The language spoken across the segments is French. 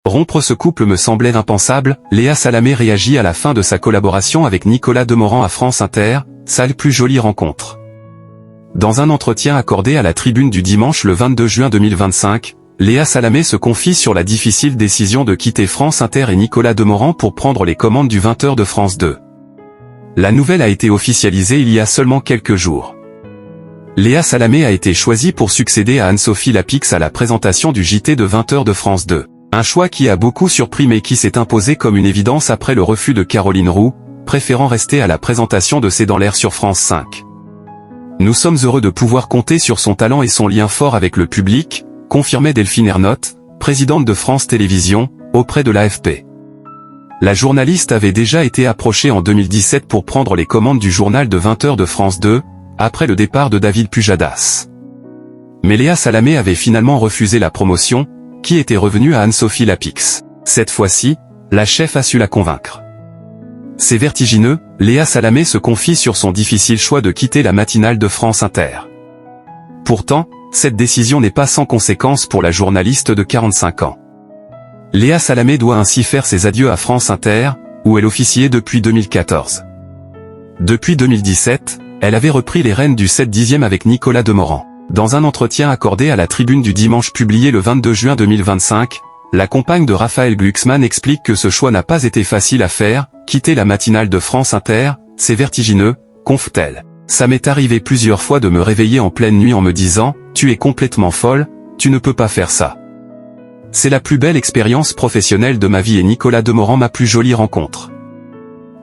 Rompre ce couple me semblait impensable, Léa Salamé réagit à la fin de sa collaboration avec Nicolas Demorand à France Inter, sale plus jolie rencontre. Dans un entretien accordé à la Tribune du dimanche le 22 juin 2025, Léa Salamé se confie sur la difficile décision de quitter France Inter et Nicolas Demorand pour prendre les commandes du 20h de France 2. La nouvelle a été officialisée il y a seulement quelques jours. Léa Salamé a été choisie pour succéder à Anne-Sophie Lapix à la présentation du JT de 20h de France 2. Un choix qui a beaucoup surpris mais qui s'est imposé comme une évidence après le refus de Caroline Roux, préférant rester à la présentation de C'est dans l'air sur France 5. Nous sommes heureux de pouvoir compter sur son talent et son lien fort avec le public, confirmait Delphine Ernotte, présidente de France Télévisions, auprès de l'AFP. La journaliste avait déjà été approchée en 2017 pour prendre les commandes du journal de 20h de France 2, après le départ de David Pujadas. Mais Léa Salamé avait finalement refusé la promotion, qui était revenue à Anne-Sophie Lapix. Cette fois-ci, la chef a su la convaincre. C'est vertigineux, Léa Salamé se confie sur son difficile choix de quitter la matinale de France Inter. Pourtant, cette décision n'est pas sans conséquence pour la journaliste de 45 ans. Léa Salamé doit ainsi faire ses adieux à France Inter, où elle officiait depuis 2014. Depuis 2017, elle avait repris les rênes du 7/10e avec Nicolas Demorand. Dans un entretien accordé à la Tribune du dimanche publié le 22 juin 2025, la compagne de Raphaël Glucksmann explique que ce choix n'a pas été facile à faire, quitter la matinale de France Inter, c'est vertigineux, conf-t-elle. Ça m'est arrivé plusieurs fois de me réveiller en pleine nuit en me disant, tu es complètement folle, tu ne peux pas faire ça. C'est la plus belle expérience professionnelle de ma vie et Nicolas Demorand ma plus jolie rencontre.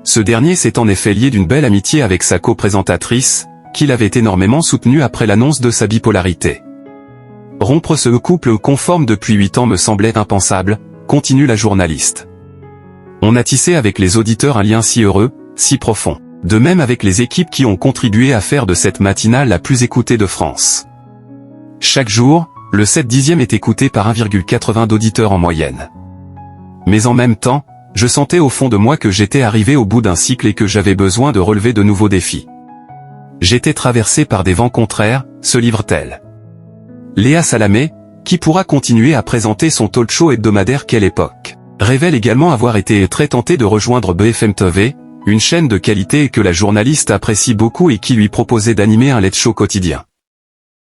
Ce dernier s'est en effet lié d'une belle amitié avec sa co-présentatrice, qu'il avait énormément soutenue après l'annonce de sa bipolarité. Rompre ce couple conforme depuis 8 ans me semblait impensable, continue la journaliste. On a tissé avec les auditeurs un lien si heureux, si profond. De même avec les équipes qui ont contribué à faire de cette matinale la plus écoutée de France. Chaque jour, le 7/10e est écouté par 1,80 d'auditeurs en moyenne. Mais en même temps, je sentais au fond de moi que j'étais arrivé au bout d'un cycle et que j'avais besoin de relever de nouveaux défis. J'étais traversé par des vents contraires, se livre-t-elle. Léa Salamé, qui pourra continuer à présenter son talk show hebdomadaire Quelle époque, révèle également avoir été très tentée de rejoindre BFM TV, une chaîne de qualité que la journaliste apprécie beaucoup et qui lui proposait d'animer un late show quotidien.